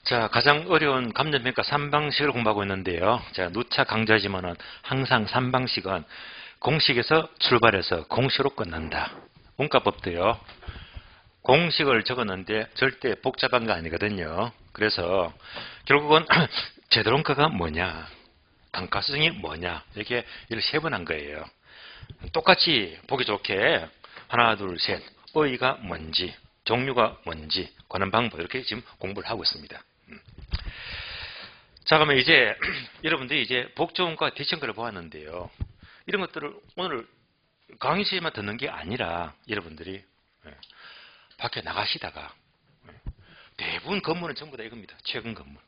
자, 가장 어려운 감정평가 3방식을 공부하고 있는데요. 자, 누차 강조하지만은 항상 3방식은 공식에서 출발해서 공식으로 끝난다. 문과법도요. 공식을 적었는데 절대 복잡한 거 아니거든요. 그래서 결국은 제도론가가 뭐냐, 단가수정이 뭐냐, 이렇게 세 번 한 거예요. 똑같이 보기 좋게 하나, 둘, 셋, 어휘가 뭔지, 종류가 뭔지, 관한 방법 이렇게 지금 공부를 하고 있습니다. 자, 그러면 이제 여러분들이 이제 복조문과 대칭과를 보았는데요. 이런 것들을 오늘 강의실에만 듣는 게 아니라 여러분들이 밖에 나가시다가 대부분 건물은 전부 다 이겁니다. 최근 건물.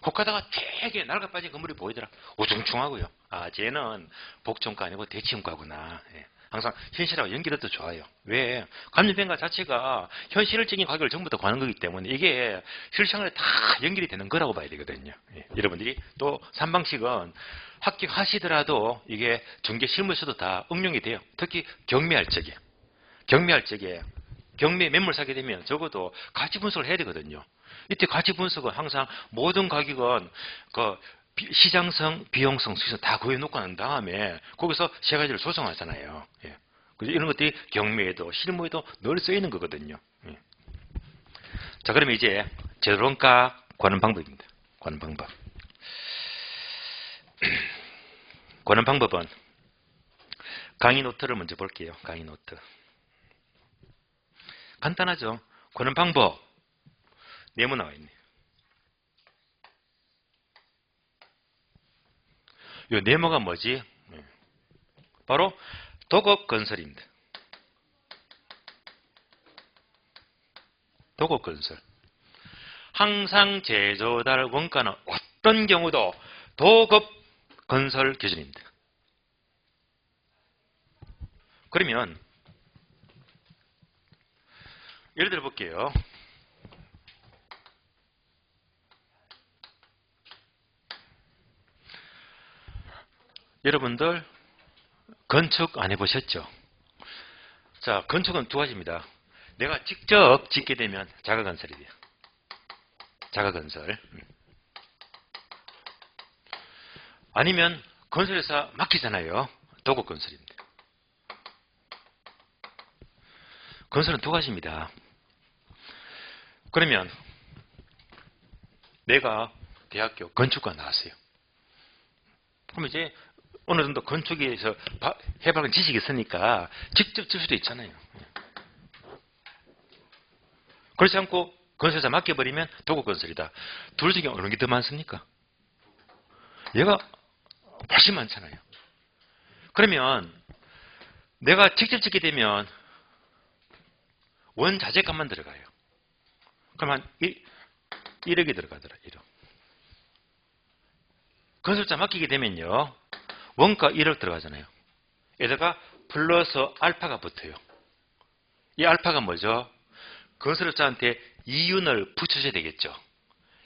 혹 가다가 되게 낡아 빠진 건물이 보이더라. 우중충하고요. 아, 쟤는 복조문과 아니고 대칭과구나. 항상 현실하고 연결해도 좋아요. 왜? 감정평가 자체가 현실적인 가격을 전부 다 구하는 거기 때문에 이게 실생활에 다 연결이 되는 거라고 봐야 되거든요. 여러분들이 또 3방식은 합격하시더라도 이게 중개 실무에서도 다 응용이 돼요. 특히 경매할 적에. 경매 매물 사게 되면 적어도 가치 분석을 해야 되거든요. 이때 가치 분석은 항상 모든 가격은 시장성, 비용성, 수익성 다 구해놓고 난 다음에 거기서 세 가지를 조정하잖아요. 그래서 이런 것들이 경매에도 실무에도 늘 쓰이는 거거든요. 자, 그러면 이제 제도론가 구하는 방법입니다. 구하는 방법. 구하는 방법은 강의 노트를 먼저 볼게요. 강의 노트. 간단하죠. 구하는 방법. 네모 나와 있네요. 이 네모가 뭐지? 바로 도급건설입니다. 도급건설. 항상 제조달 원가는 어떤 경우도 도급건설 기준입니다. 그러면 예를 들어 볼게요. 여러분들 건축 안 해보셨죠? 자, 건축은 두 가지입니다. 내가 직접 짓게 되면 자가건설이 돼요. 자가건설. 아니면 건설회사 맡기잖아요. 도급건설입니다. 건설은 두 가지입니다. 그러면 내가 대학교 건축과 나왔어요. 그럼 이제 어느 정도 건축에서 해박은 지식이 있으니까 직접 질 수도 있잖아요. 그렇지 않고 건설사 맡겨버리면 도급건설이다. 둘 중에 어느 게 더 많습니까? 얘가 훨씬 많잖아요. 그러면 내가 직접 짓게 되면 원자재값만 들어가요. 그럼 한 1억이 들어가더라. 1억. 건설사 맡기게 되면요. 원가 1억 들어가잖아요. 여기다가 플러스 알파가 붙어요. 이 알파가 뭐죠? 건설업자한테 이윤을 붙여줘야 되겠죠.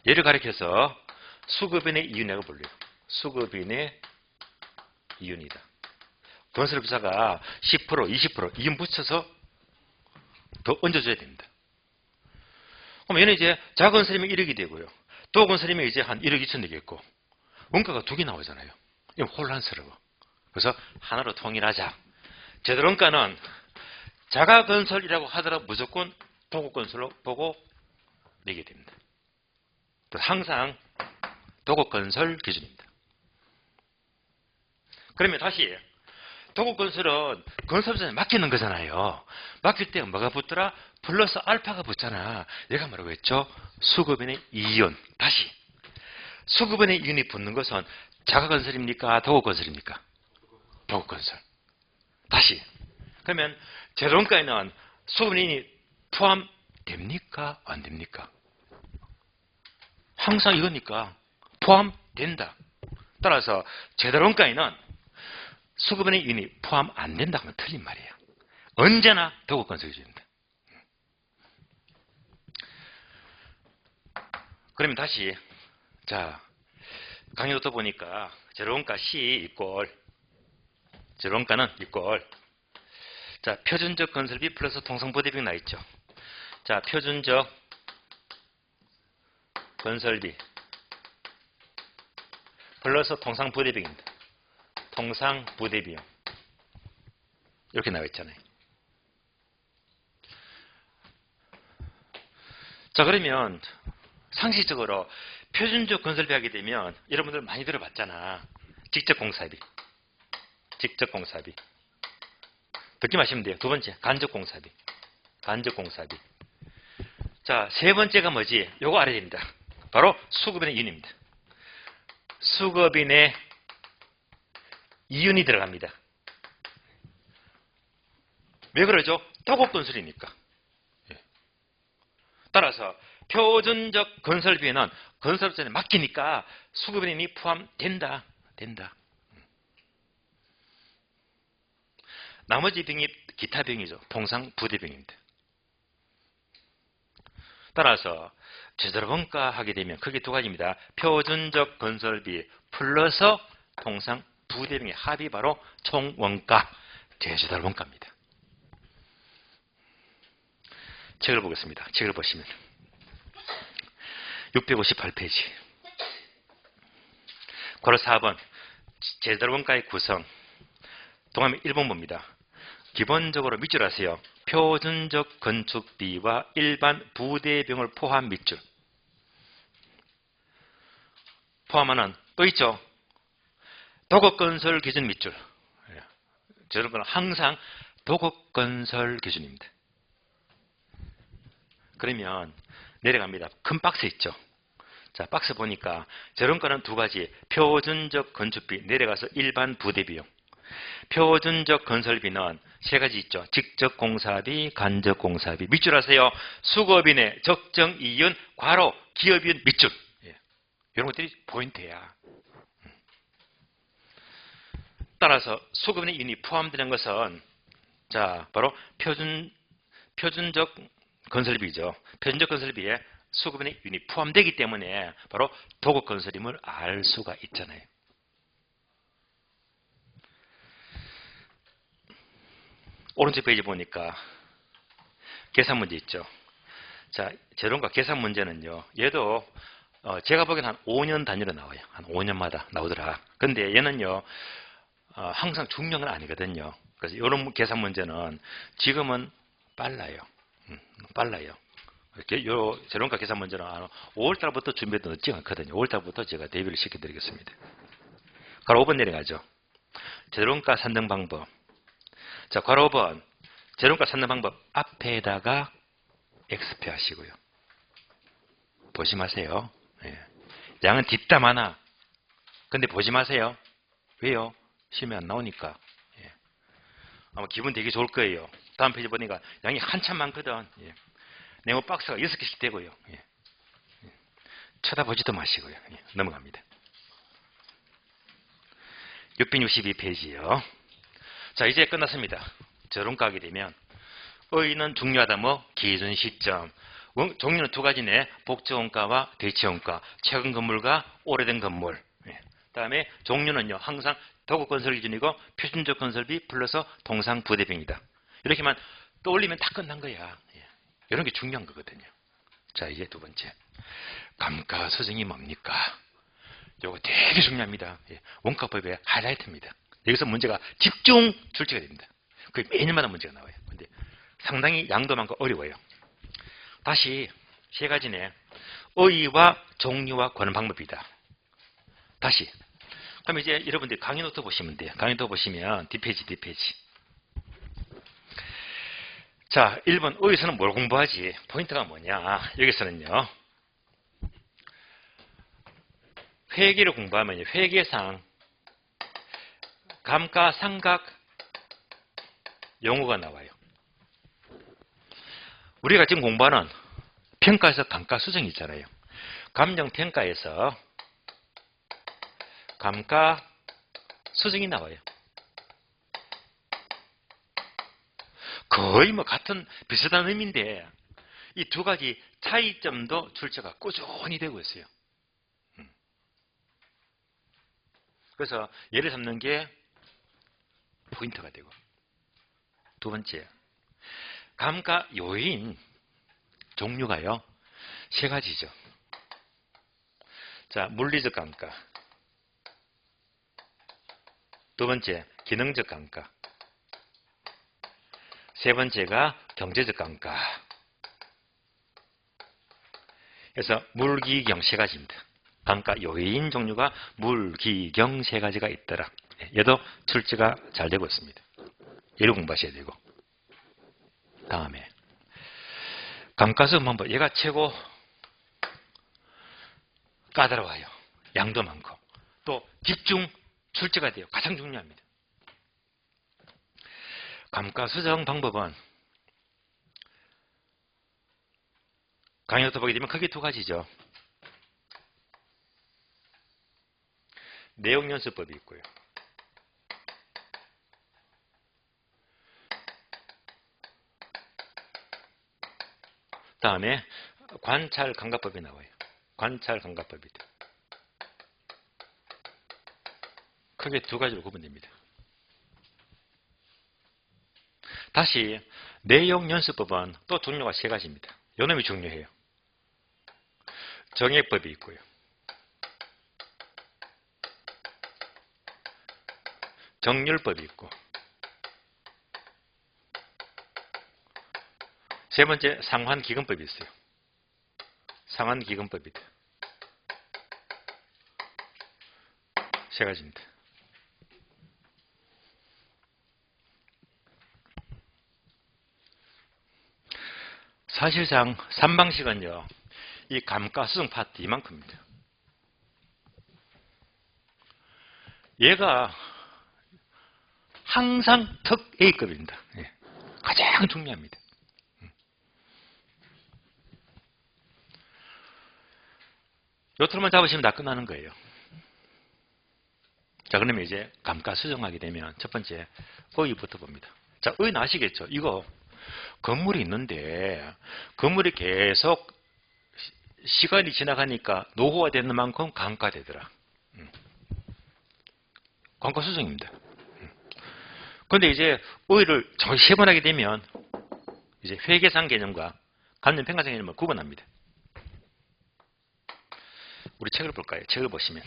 얘를 가리켜서 수급인의 이윤이라고 불려요. 수급인의 이윤이다. 건설업자가 10%, 20% 이윤 붙여서 더 얹어줘야 됩니다. 그럼 얘는 이제 자건설이면 1억이 되고요. 도건설이면 이제 한 1억 2천 되겠고 원가가 두 개 나오잖아요. 이건 혼란스러워. 그래서 하나로 통일하자. 제도론가는 자가건설이라고 하더라도 무조건 도급건설로 보고 내게 됩니다. 항상 도급건설 기준입니다. 그러면 다시 도급건설은 건설업자에 맡기는 거잖아요. 맡길 때 뭐가 붙더라? 플러스 알파가 붙잖아. 얘가 뭐라고 했죠? 수급인의 이윤. 다시 수급인의 이윤이 붙는 것은 자가건설입니까? 도급건설입니까? 도급건설. 다시 그러면 제도론가에는 수급인이 포함됩니까? 안 됩니까? 항상 이거니까 포함된다. 따라서 제도론가에는 수급인의 이윤이 포함 안 된다 하면 틀린 말이에요. 언제나 도급건설 기준입니다. 그러면 다시 자 강의 노트 보니까 제도론가 C 이꼴 제도론가는 이꼴 자 표준적 건설비 플러스 통상부대비가 나 있죠. 자 표준적 건설비 플러스 통상부대비용입니다. 통상부대비용. 이렇게 나와 있잖아요. 자, 그러면 상식적으로 표준적 건설비 하게 되면 여러분들 많이 들어봤잖아. 직접공사비. 직접공사비. 듣기 마시면 돼요. 두 번째, 간접공사비. 간접공사비. 자, 세 번째가 뭐지? 요거 알아야 됩니다. 바로 수급인의 이윤입니다. 수급인의 이윤이 들어갑니다. 왜 그러죠? 도급건설이니까. 따라서 표준적 건설비에는 건설업자에 맡기니까 수급인이 포함된다. 된다. 나머지 병이 기타 병이죠. 통상부대병입니다. 따라서 제대로 원가하게 되면 크게 두 가지입니다. 표준적 건설비 플러스 통상부대병의 합이 바로 총원가, 제조달 원가입니다. 책을 보겠습니다. 책을 보시면 658페이지 괄호 4번 제조달 원가의 구성 동화면 1번 봅니다. 기본적으로 밑줄 하세요. 표준적 건축비와 일반 부대병을 포함 밑줄. 포함하는 또 있죠. 도급건설 기준 밑줄. 저런 건 항상 도급건설 기준입니다. 그러면 내려갑니다. 큰 박스 있죠. 자, 박스 보니까 저런 거는 두 가지. 표준적 건축비 내려가서 일반 부대비용. 표준적 건설비는 세 가지 있죠. 직접 공사비, 간접 공사비. 밑줄 하세요. 수급인의 적정 이윤, 괄호, 기업이윤 밑줄. 예. 이런 것들이 포인트야. 따라서 수급인의 이윤이 포함되는 것은 자, 바로 표준적 건설비죠. 표준적 건설비에 수급인의 이윤이 포함되기 때문에 바로 도급 건설임을 알 수가 있잖아요. 오른쪽 페이지 보니까 계산 문제 있죠. 자, 재론과 계산 문제는요. 얘도 제가 보기엔 한 5년 단위로 나와요. 한 5년마다 나오더라. 근데 얘는요. 항상 중요한 건 아니거든요. 그래서 이런 계산 문제는 지금은 빨라요. 빨라요. 이렇게 요 재론과 계산 문제는 5월달부터 준비해도 늦지 않거든요. 5월달부터 제가 대비를 시켜드리겠습니다. 괄호 5번 내려가죠. 재론가 산정 방법. 자, 괄호 5번 재론가 산정 방법 앞에다가 X표 하시고요. 보지 마세요. 예. 양은 뒷담 하나. 근데 보지 마세요. 왜요? 시험에 안 나오니까. 예. 아마 기분 되게 좋을 거예요. 다음 페이지 보니까 양이 한참 많거든. 예. 네모 박스가 6개씩 되고요. 예. 예. 쳐다보지도 마시고요. 예. 넘어갑니다. 662페이지요. 자, 이제 끝났습니다. 저론가 하게 되면 의의는 중요하다. 뭐 기준 시점. 종류는 두 가지네. 복지원가와 대체원가. 최근 건물과 오래된 건물. 예. 다음에 종류는요. 항상 도급건설 기준이고 표준적 건설비 플러스 통상부대비용이다. 이렇게만 떠올리면 다 끝난 거야. 예. 이런 게 중요한 거거든요. 자, 이제 두 번째. 감가서정이 뭡니까? 요거 되게 중요합니다. 예. 원가법의 하이라이트입니다. 여기서 문제가 집중 출제가 됩니다. 거의 매년마다 문제가 나와요. 근데 상당히 양도 많고 어려워요. 다시 세 가지네. 의의와 종류와 권한 방법이다. 다시. 그럼 이제 여러분들 강의 노트 보시면 돼요. 강의 노트 보시면 뒷페이지. 자, 1번 의의서는 뭘 공부하지? 포인트가 뭐냐? 여기서는요. 회계를 공부하면 회계상 감가상각 용어가 나와요. 우리가 지금 공부하는 평가에서 감가수정이 있잖아요. 감정평가에서 감가수정이 나와요. 거의 뭐 같은 비슷한 의미인데 이 두 가지 차이점도 출제가 꾸준히 되고 있어요. 그래서 예를 잡는 게 포인트가 되고 두 번째 감가 요인 종류가요 세 가지죠. 자, 물리적 감가. 두 번째, 기능적 감가. 세 번째가 경제적 감가. 그래서 물기경 세 가지입니다. 감가 요인 종류가 물기경 세 가지가 있더라. 얘도 출제가 잘 되고 있습니다. 얘를 공부하셔야 되고. 다음에 감가수업 한번 얘가 최고 까다로워요. 양도 많고 또 집중 출제가 돼요. 가장 중요합니다. 감가 수정 방법은 강의부터 보게 되면 크게 두 가지죠. 내용 연습법이 있고요. 다음에 관찰 감가법이 나와요. 관찰 감가법이다. 크게 두 가지로 구분됩니다. 다시 내용 연습법은 또 종류가 세 가지입니다. 요놈이 중요해요. 정액법이 있고요. 정률법이 있고 세 번째 상환기금법이 있어요. 상환기금법이다. 세 가지입니다. 사실상 3방식은요. 이 감가수정 파트 이만큼입니다. 얘가 항상 특 A급입니다. 예. 가장 중요합니다. 요 틀만 잡으시면 다 끝나는 거예요. 자, 그러면 이제 감가 수정하게 되면 첫 번째 의의부터 봅니다. 자, 의의는 아시겠죠? 이거 건물이 있는데 건물이 계속 시간이 지나가니까 노후화 되는 만큼 감가되더라. 감가 수정입니다. 그런데 이제 의의를 정확히 세분하게 되면 이제 회계상 개념과 감정평가상 개념을 구분합니다. 우리 책을 볼까요? 책을 보시면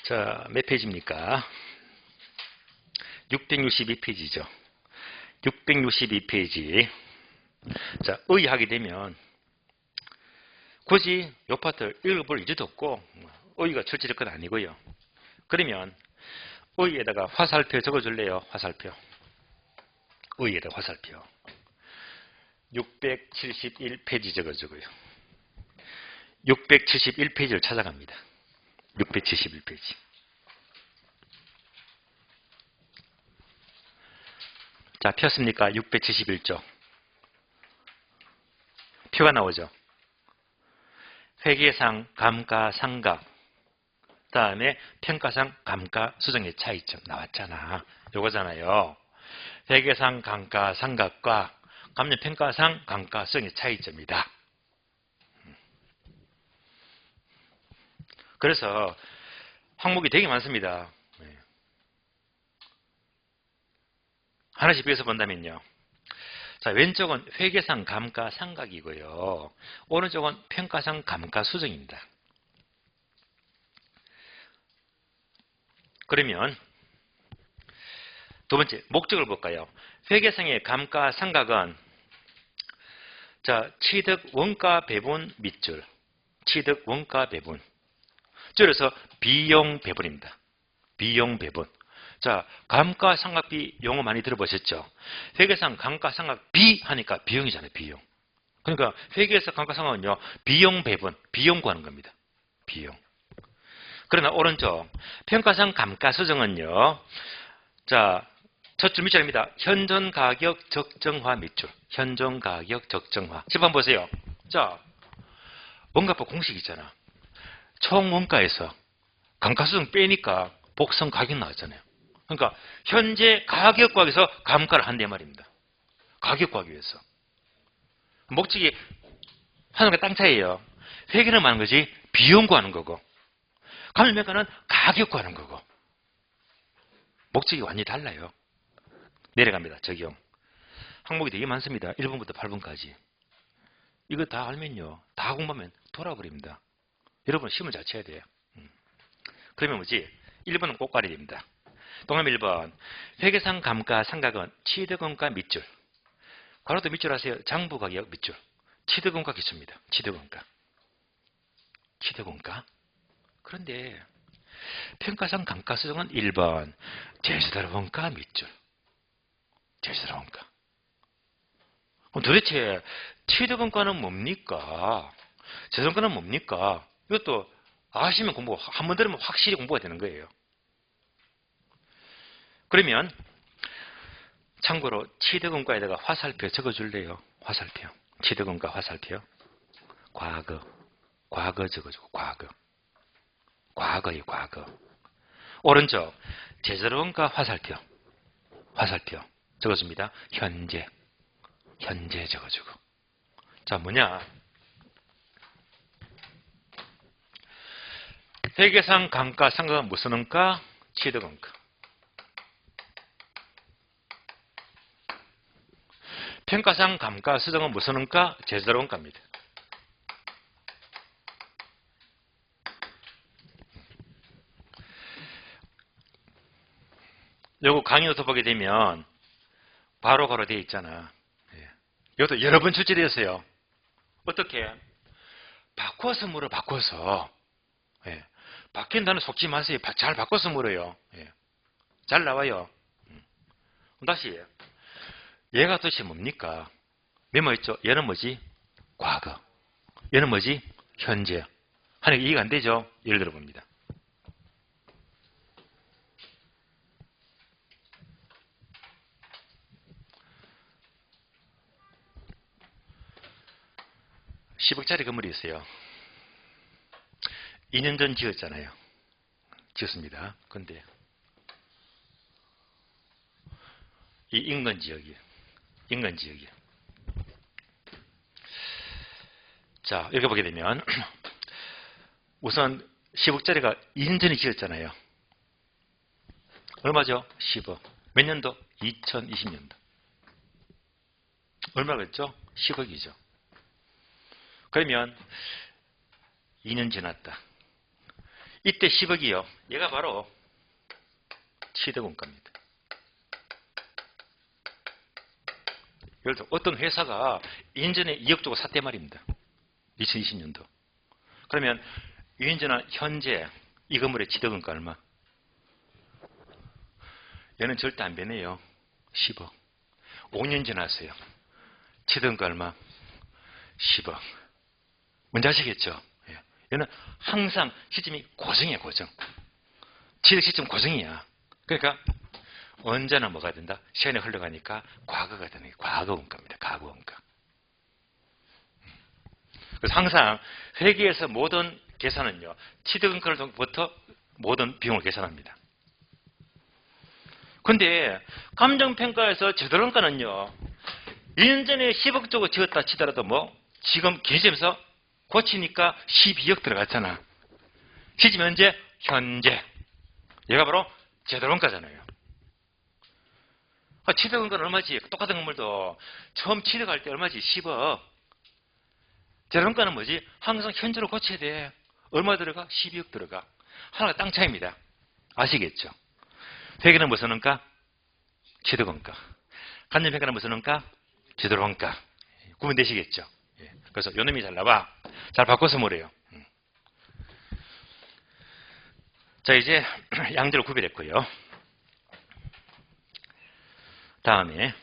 자, 몇 페이지입니까? 662페이지죠. 662페이지. 자, 의의하게 되면 굳이 이 파트를 읽어볼 일도 없고 의의가 출제될 건 아니고요. 그러면 의의에다가 화살표 적어줄래요? 화살표. 의의에다가 화살표. 671페이지 적어주고요. 671페이지를 찾아갑니다. 671페이지. 자, 폈습니까? 671조. 표가 나오죠. 회계상 감가상각, 다음에 평가상 감가수정의 차이점 나왔잖아. 요거잖아요. 회계상 감가상각과 감정평가상 감가수정의 차이점이다. 그래서 항목이 되게 많습니다. 하나씩 비교해서 본다면요. 자, 왼쪽은 회계상 감가상각이고요. 오른쪽은 평가상 감가수정입니다. 그러면 두 번째 목적을 볼까요? 회계상의 감가상각은 자, 취득 원가 배분 밑줄, 취득 원가 배분. 줄여서 비용 배분입니다. 비용 배분. 자, 감가상각비 용어 많이 들어보셨죠? 회계상 감가상각비 하니까 비용이잖아요. 비용. 그러니까 회계에서 감가상각은요. 비용 배분, 비용 구하는 겁니다. 비용. 그러나 오른쪽 평가상 감가수정은요. 자, 첫 줄 밑줄입니다. 현존가격 적정화 밑줄. 현존가격 적정화. 집한 보세요. 자, 원가법 공식 있잖아. 총 원가에서 감가수정 빼니까 복선 가격 나왔잖아요. 그러니까 현재 가격 구하기 위해서 감가를 한대 말입니다. 가격 구하기 위해서. 목적이 하나가 땅 차이예요. 회계는 하는 거지 비용 구하는 거고 감정평가는 가격 구하는 거고 목적이 완전히 달라요. 내려갑니다. 적용. 항목이 되게 많습니다. 1번부터 8번까지. 이거 다 알면요. 다 공부하면 돌아버립니다. 여러분 시험을 잘 쳐야 돼요. 그러면 뭐지? 1번은 꼭 가려야 됩니다. 동남 1번. 회계상 감가 상각은 취득원가 밑줄. 괄호도 밑줄 하세요. 장부가격 밑줄. 취득원가 기초입니다. 취득원가. 취득원가. 그런데 평가상 감가수정은 1번. 제시대로원가 밑줄. 제시대로원가. 그럼 도대체 취득원가는 뭡니까? 재정가는 뭡니까? 이것도 아시면 공부, 한 번 들으면 확실히 공부가 되는 거예요. 그러면 참고로 취득원가에다가 화살표 적어줄래요? 화살표. 취득원가 화살표. 과거. 과거 적어주고 과거. 과거의 과거. 오른쪽 제재원가 화살표. 화살표 적어줍니다. 현재. 현재 적어주고. 자, 뭐냐? 회계상 감가상각은 무슨 원가? 취득원가. 평가상 감가수정은 무슨 원가? 제재원가입니다. 요거 강의노트 보게 되면 바로 되어 있잖아. 이것도 여러 번 출제되었어요. 어떻게? 바꿔서 물어, 바꿔서. 바뀐다는 속지 마세요. 잘 바꿔서 물어요. 잘 나와요. 다시. 얘가 도대체 뭡니까? 메모했죠? 얘는 뭐지? 과거. 얘는 뭐지? 현재. 하니까 이해가 안 되죠? 예를 들어 봅니다. (10억짜리) 건물이 있어요. 2년 전 지었잖아요. 지었습니다. 근데 이 인근지역이에요. 인근지역이에요. 자, 이렇게 보게 되면 우선 10억짜리가 2년 전에 지었잖아요. 얼마죠? 10억. 몇 년도? 2020년도. 얼마겠죠? 10억이죠. 그러면 2년 지났다. 이때 10억이요. 얘가 바로 취득원가입니다. 예를 들어 어떤 회사가 2년 전에 2억 주고 샀단 말입니다. 2020년도. 그러면 2년 전 현재 이 건물의 취득원가 얼마? 얘는 절대 안 변해요. 10억. 5년 지났어요. 취득원가 얼마? 10억. 뭔지 아시겠죠? 얘는 항상 시점이 고정이야, 고정. 취득 시점 고정이야. 그러니까 언제나 뭐가 된다? 시간이 흘러가니까 과거가 되는 게 과거 원가입니다. 과거 원가. 그래서 항상 회계에서 모든 계산은요, 취득 원가로부터 모든 비용을 계산합니다. 근데 감정평가에서 제대로 원가는요, 2년 전에 10억 주고 지었다 치더라도 뭐 지금 기준점에서 고치니까 12억 들어갔잖아. 시점 현재. 얘가 바로 제대로원가잖아요. 취득원가는 얼마지? 똑같은 건물도 처음 취득할 때 얼마지? 10억. 제대로원가는 뭐지? 항상 현재로 고쳐야 돼. 얼마 들어가? 12억 들어가. 하나가 땅 차이입니다. 아시겠죠? 회계는 무슨 원가? 취득원가. 간접평가는 무슨 원가? 제대로원가. 구분되시겠죠? 그래서 요 놈이 잘 나와. 잘 바꿔서 뭐래요. 자, 이제 양자를 구별했고요. 다음에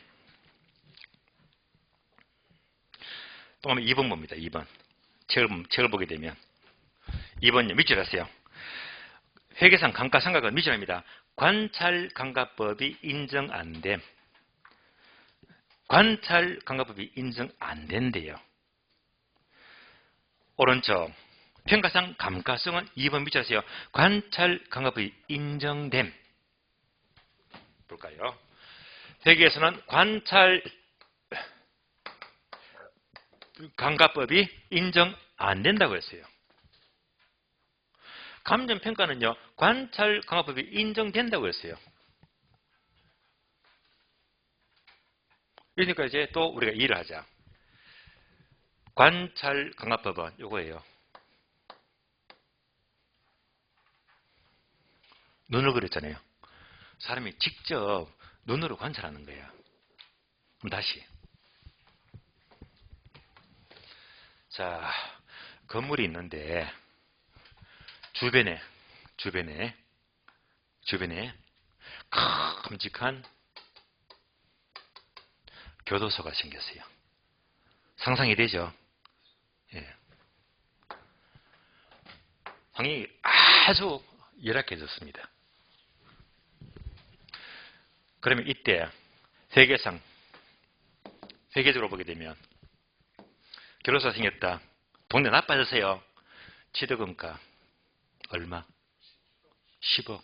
또 한번 2번 봅니다. 2번. 책을 보게 되면 2번요. 밑줄 하세요. 회계상 감가상각은 밑줄입니다. 관찰감가법이 인정 안 됨. 관찰감가법이 인정 안 된대요. 오른쪽 평가상 감가성은 2번 밑줄 하세요. 관찰감가법이 인정됨. 볼까요? 회계에서는 관찰감가법이 인정 안 된다고 했어요. 감정평가는요, 관찰감가법이 인정된다고 했어요. 그러니까 이제 또 우리가 일을 하자. 관찰 강화법은 요거예요. 눈을 그렸잖아요. 사람이 직접 눈으로 관찰하는 거야. 그럼 다시. 자, 건물이 있는데 주변에 큼직한 교도소가 생겼어요. 상상이 되죠? 예. 환경이 아주 열악해졌습니다. 그러면 이때 세계적으로 보게 되면 교도소가 생겼다. 동네 나빠졌어요. 취득원가 얼마? 10억.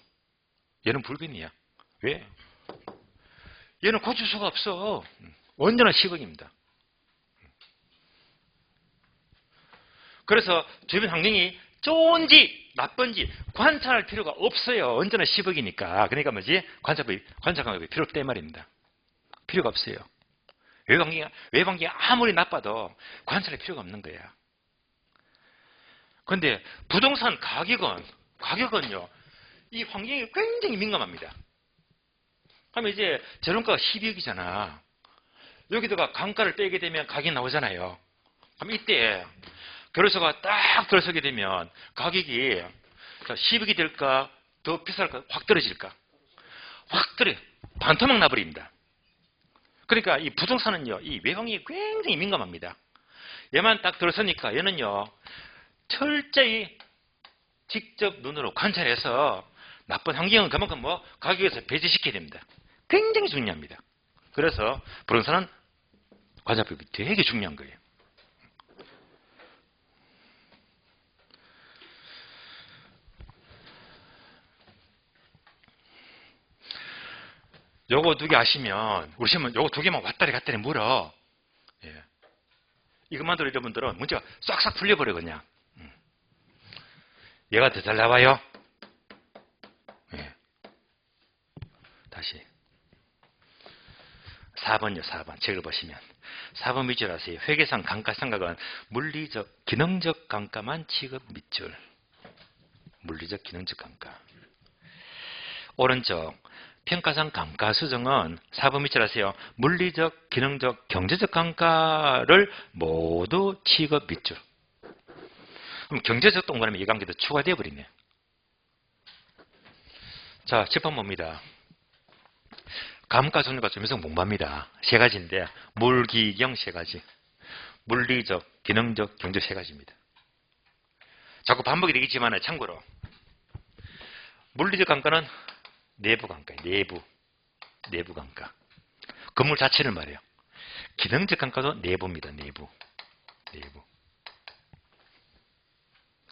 얘는 불변이야. 왜? 얘는 고칠 수가 없어. 언제나 10억입니다. 그래서 주변 환경이 좋은지 나쁜지 관찰할 필요가 없어요. 언제나 10억이니까. 그러니까 뭐지? 관찰 방법이 필요 없다 이 말입니다. 필요가 없어요. 외부 환경이 아무리 나빠도 관찰할 필요가 없는 거야. 그런데 부동산 가격은요. 이 환경이 굉장히 민감합니다. 그러면 이제 재론가가 12억이잖아. 여기다가 강가를 빼게 되면 가격이 나오잖아요. 그럼 이때 교도소가 딱 들어서게 되면 가격이 10억이 될까? 더 비쌀까? 확 떨어질까? 확 떨어져. 반토막 나버립니다. 그러니까 이 부동산은요. 이 외환경이 굉장히 민감합니다. 얘만 딱 들어서니까 얘는요. 철저히 직접 눈으로 관찰해서 나쁜 환경은 그만큼 가격에서 배제시켜야 됩니다. 굉장히 중요합니다. 그래서 부동산은 관찰법이 되게 중요한 거예요. 요거 2개 아시면 우리 시험은 요거 2개만 왔다리 갔다리 물어. 예. 이것만 들어 여러분들은 문제가 싹싹 풀려버려 그냥. 얘가 더 잘 나와요. 예. 다시 4번요. 4번 책을 보시면 4번 밑줄 아세요. 회계상 감가상각은 물리적 기능적 감가만 취급 밑줄. 물리적 기능적 감가. 오른쪽 평가상 감가수정은 4번 밑줄 아세요. 물리적 기능적 경제적 감가를 모두 취급 밑줄. 그럼 경제적 동그라미 이 관계도 추가되어 버리네. 자, 칠판 봅니다. 감가손익과 점유성 공부합니다. 3가지인데 물기경 3가지. 물리적, 기능적, 경제적 3가지입니다. 자꾸 반복이 되겠지만 참고로 물리적 감가는 내부 감가예요. 내부 감가. 건물 자체를 말해요. 기능적 감가도 내부입니다.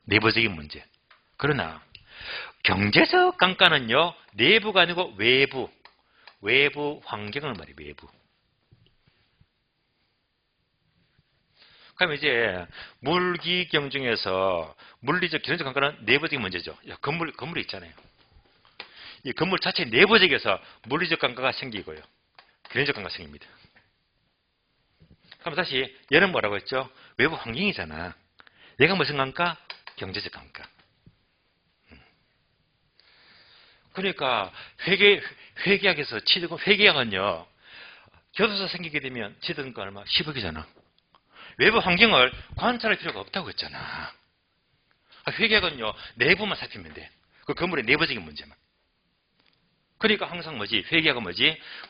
내부적인 문제. 그러나 경제적 감가는요. 내부가 아니고 외부 환경을 말해요. 외부. 그럼 이제 물기경 중에서 물리적 기능적 감가는 내부적인 문제죠. 건물이 있잖아요. 이 건물 자체 내부적에서 물리적 감가가 생기고요. 기능적 감가가 생깁니다. 그럼 다시 얘는 뭐라고 했죠? 외부 환경이잖아. 얘가 무슨 감가? 경제적 감가. 그러니까 회계학에서 취득은 회계학은요. 교도소 생기게 되면 취득은가 얼마? 10억이잖아. 외부 환경을 관찰할 필요가 없다고 했잖아. 회계학은요. 내부만 살피면 돼. 그 건물의 내부적인 문제만. 그러니까 항상 회계학은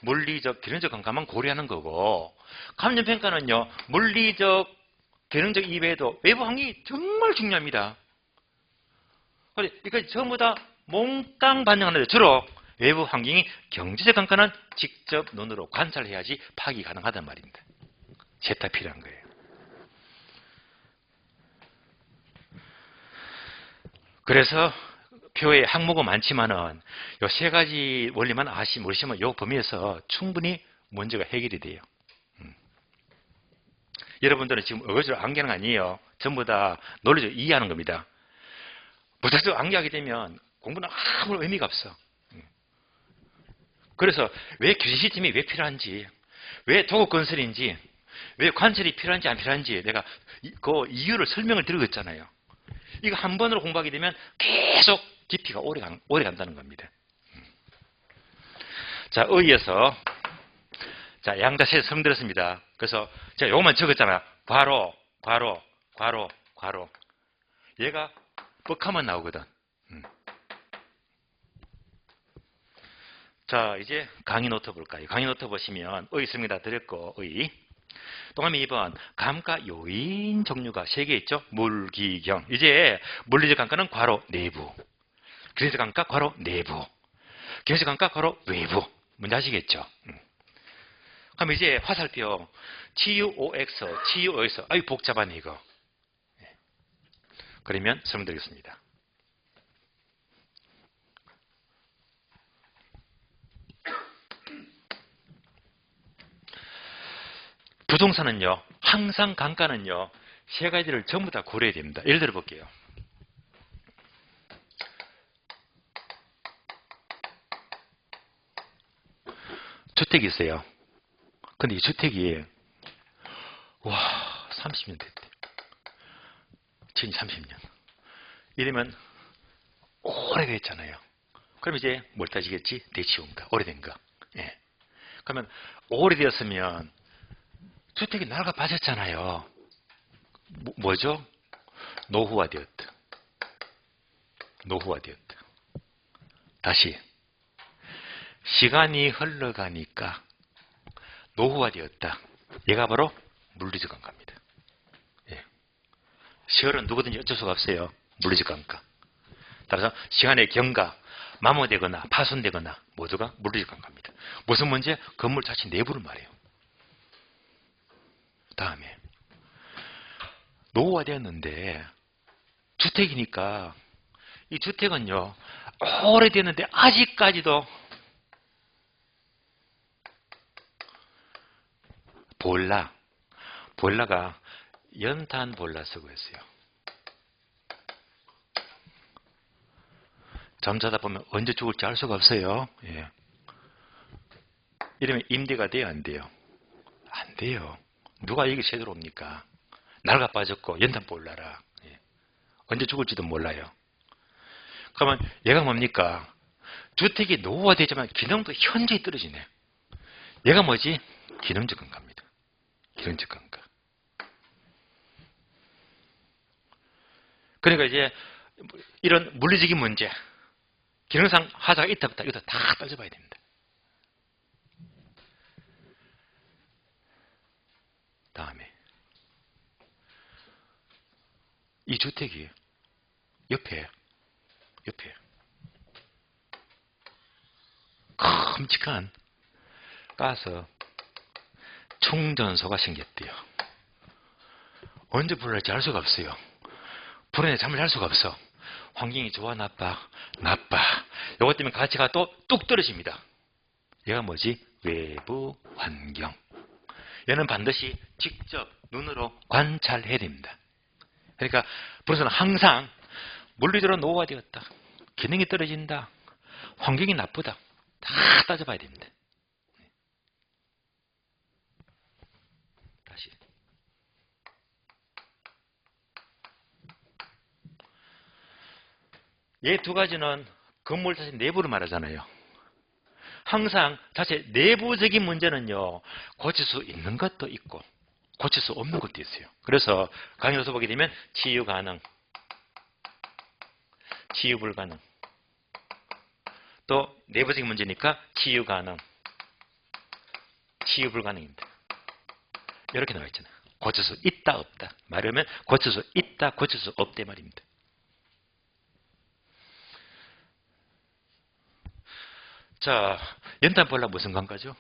물리적, 기능적 감가만 고려하는 거고 감정평가는요. 물리적, 기능적 이외에도 외부 환경이 정말 중요합니다. 그러니까 전부 다 몽땅 반영하는데 주로 외부 환경이 경제적 감가는 직접 눈으로 관찰해야지 파악이 가능하단 말입니다. 셋 다 필요한 거예요. 그래서 표에 항목은 많지만은 요 3가지 원리만 모르시면 요 범위에서 충분히 문제가 해결이 돼요. 여러분들은 지금 어거지로 암기하는 거 아니에요. 전부 다 논리적으로 이해하는 겁니다. 무작정 암기하게 되면 공부는 아무 의미가 없어. 그래서 왜 교신 시스템이 왜 필요한지, 왜 도구 건설인지, 왜 관찰이 필요한지 안 필요한지 내가 그 이유를 설명을 드리고 있잖아요. 이거 한 번으로 공부하게 되면 계속 깊이가 오래 간다는 겁니다. 자, 의에서 자, 양자세 설명드렸습니다. 그래서 제가 요것만 적었잖아요. 괄호, 괄호, 괄호, 괄호. 얘가 뻑하면 나오거든. 자, 이제 강의 노트 볼까요? 강의 노트 보시면 의 있습니다. 드렸고 의. 동그라미 2번 감가 요인 종류가 3개 있죠. 물기경. 이제 물리적 감가는 괄호 내부, 기능적 감가 괄호 내부, 기능적 감가 괄호 외부. 뭔지 아시겠죠? 그럼 이제 화살표 GUOX, GUOX. 아유 복잡하네 이거. 그러면 설명드리겠습니다. 부동산은요, 항상 감가는요, 3가지를 전부 다 고려해야 됩니다. 예를 들어 볼게요. 주택이 있어요. 근데 이 주택이, 와, 30년 됐대. 지금 30년. 이러면 오래됐잖아요. 그럼 이제 뭘 따지겠지? 대치원가, 오래된 거. 예. 그러면 오래되었으면 주택이 낡아 빠졌잖아요. 뭐죠? 노후화되었다. 노후화되었다. 다시 시간이 흘러가니까 노후화되었다. 얘가 바로 물리적 감가입니다. 예. 시월은 누구든지 어쩔 수가 없어요. 물리적 감가. 따라서 시간의 경과, 마모되거나 파손되거나 모두가 물리적 감가입니다. 무슨 문제? 건물 자체 내부를 말해요. 다음에 노후화되었는데 주택이니까 이 주택은요 오래됐는데 아직까지도 보일러가 연탄 보일러 쓰고 있어요. 잠자다 보면 언제 죽을지 알 수가 없어요. 예. 이러면 임대가 돼요, 안 돼요? 안 돼요. 누가 여기 제대로 옵니까? 낡아 빠졌고 연탄 보일러라. 예. 언제 죽을지도 몰라요. 그러면 얘가 뭡니까? 주택이 노후화되지만 기능도 현저히 떨어지네. 얘가 뭐지? 기능적 감가입니다. 기능적 감가. 그러니까 이제 이런 물리적인 문제, 기능상 하자가 있다 없다 이거 다 따져봐야 됩니다. 다음에 이 주택이 옆에 큼직한 가스 충전소가 생겼대요. 언제 불을 날지 알 수가 없어요. 불에 내 잠을 잘 수가 없어. 환경이 좋아 나빠? 나빠. 이것 때문에 가치가 또 뚝 떨어집니다. 얘가 뭐지? 외부 환경. 얘는 반드시 직접 눈으로 관찰해야 됩니다. 그러니까 부동산은 항상 물리적으로 노후화되었다. 기능이 떨어진다. 환경이 나쁘다. 다 따져봐야 됩니다. 다시. 얘 두 가지는 건물 자체 내부를 말하잖아요. 항상 자체 내부적인 문제는요, 고칠 수 있는 것도 있고, 고칠 수 없는 것도 있어요. 그래서 강의로서 보게 되면 치유 가능, 치유 불가능, 또 내부적인 문제니까 치유 가능, 치유 불가능입니다. 이렇게 나와 있잖아요. 고칠 수 있다, 없다. 말하면 고칠 수 있다, 고칠 수 없다 말입니다. 자, 연탄 보일러 무슨 관가죠?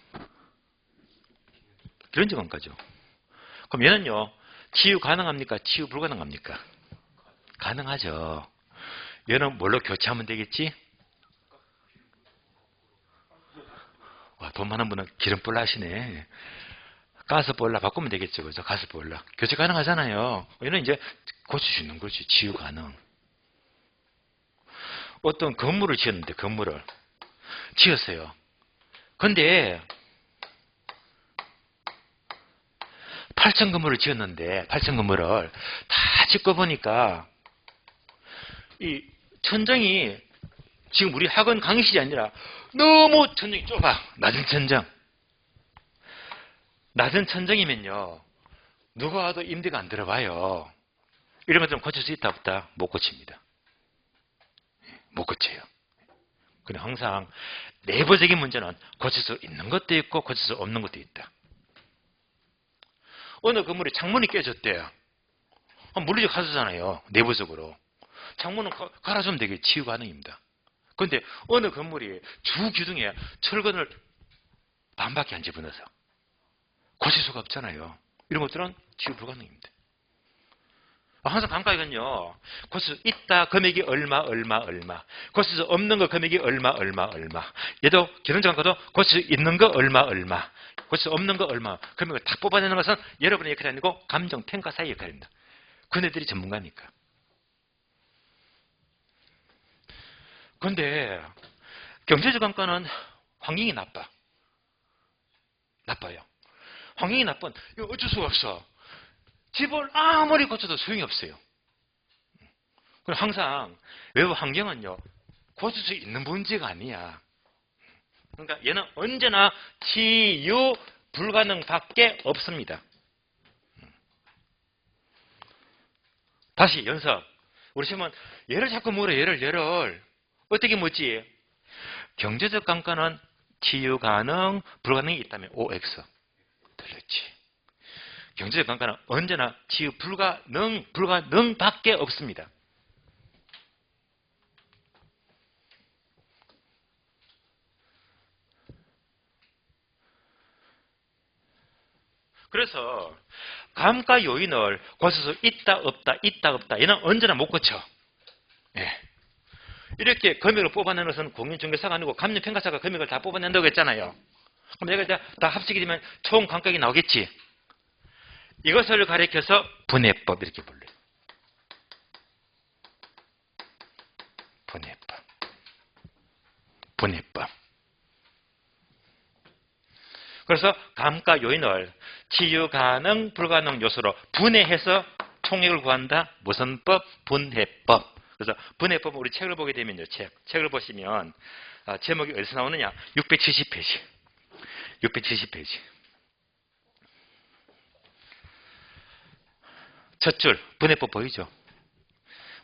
기능적 관가죠. 그럼 얘는요, 치유 가능합니까? 치유 불가능합니까? 가능하죠. 얘는 뭘로 교체하면 되겠지? 와, 돈 많은 분은 기름 보일러 하시네. 가스 보일러 바꾸면 되겠죠. 그죠? 가스 보일러. 교체 가능하잖아요. 얘는 이제 고칠 수 있는 거지. 치유 가능. 어떤 건물을 지었는데, 건물을 지었어요. 근데 8층 건물을 지었는데 8층 건물을 다 짓고 보니까 이 천정이 지금 우리 학원 강의실이 아니라 너무 천정이 좁아. 낮은 천정. 낮은 천정이면요. 누가 와도 임대가 안 들어봐요. 이런 것 좀 고칠 수 있다 없다? 못 고칩니다. 못 고쳐요. 근데 항상 내부적인 문제는 고칠 수 있는 것도 있고 고칠 수 없는 것도 있다. 어느 건물에 창문이 깨졌대요. 물리적 하수잖아요. 내부적으로. 창문은 갈아주면 되게 치유 가능입니다. 그런데 어느 건물이 주 기둥에 철근을 반밖에 안 집어넣어서 고칠 수가 없잖아요. 이런 것들은 치유 불가능입니다. 항상 감가액은요, 고칠 수 있다 금액이 얼마. 고칠 수 없는 거 금액이 얼마. 얘도 기능적 감가도 고칠 수 있는 거 얼마. 고칠 수 없는 거 얼마. 금액을 딱 뽑아내는 것은 여러분의 역할이 아니고 감정 평가 사이 역할입니다. 그네들이 전문가니까. 그런데 경제적 감가는 환경이 나빠요. 환경이 나쁜, 이거 어쩔 수가 없어. 집을 아무리 고쳐도 소용이 없어요. 그리고 항상 외부 환경은요, 고칠 수 있는 문제가 아니야. 그러니까 얘는 언제나 치유 불가능밖에 없습니다. 다시 연습. 우리 시험은 얘를 자꾸 물어. 얘를 어떻게 묻지? 경제적 감가는 치유 가능, 불가능이 있다면 OX. 틀렸지. 경제적 감가는 언제나 치유 불가능밖에 없습니다. 그래서 감가 요인을 고칠 수 있다 없다. 얘는 언제나 못 고쳐. 예. 이렇게 금액을 뽑아내는 것은 공인중개사가 아니고 감정평가사가 금액을 다 뽑아낸다고 했잖아요. 그럼 내가 이제 다 합치게 되면 총 감가액이 나오겠지. 이것을 가리켜서 분해법 이렇게 불러요. 분해법. 그래서 감가 요인을 치유 가능, 불가능 요소로 분해해서 총액을 구한다. 무슨 법? 분해법. 그래서 분해법은 우리 책을 보게 되면요. 책을 보시면 제목이 어디서 나오느냐? 670페이지. 670페이지. 첫 줄 분해법 보이죠?